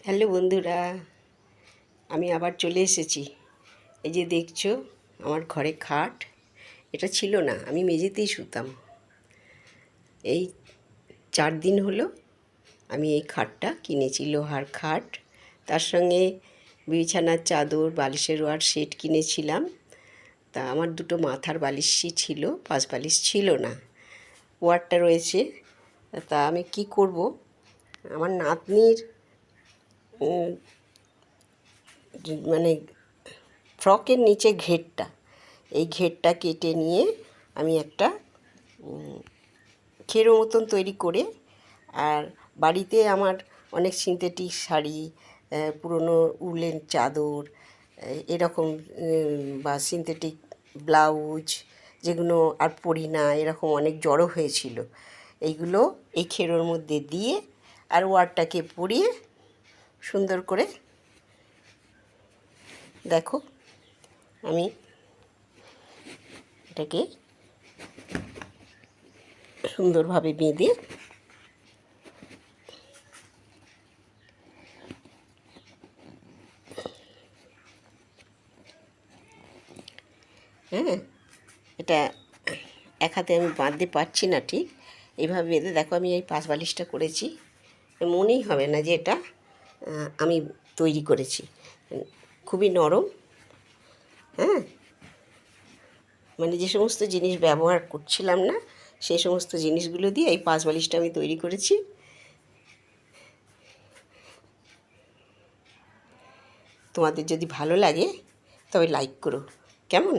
Hello বন্ধুরা, আমি আবার চলে এসেছি। এই যে দেখছো আমার ঘরে খাট, এটা ছিল না, আমি মেঝেতেই শুতাম। এই 4 দিন হলো আমি এই খাটটা কিনেছি, লোহার খাট। তার সঙ্গে বিছানার চাদর, বালিশের ওয়ার সেট কিনেছিলাম। তা আমার দুটো মাথার বালিশই ছিল, পাশ বালিশ ছিল না। ওয়ারটা রয়েছে। তা আমি কি করব, আমার নাতনির মানে ফ্রকের নিচে ঘেরটা, এই ঘেরটা কেটে নিয়ে আমি একটা খেরো মতন তৈরি করে, আর বাড়িতে আমার অনেক সিনথেটিক শাড়ি, পুরনো উলেন চাদর, এরকম বা সিনথেটিক ব্লাউজ যেগুলো আর পরি না, এরকম অনেক জড়ো হয়েছিল। এইগুলো এই খেরোর মধ্যে দিয়ে আর ওয়ারটাকে পরিয়ে সুন্দর করে, দেখো আমি এটাকে সুন্দরভাবে বেঁধে এটা এক হাতে আমি বাঁধতে পারছি না ঠিক, এইভাবে বেঁধে দেখো আমি এই পাশ বালিশটা করেছি। মনেই হবে না যে এটা আমি তৈরি করেছি। খুবই নরম। মানে যে সমস্ত জিনিস ব্যবহার করছিলাম না, সেই সমস্ত জিনিসগুলো দিয়ে এই পাশ বালিশটা আমি তৈরি করেছি। তোমাদের যদি ভালো লাগে তবে লাইক করো, কেমন?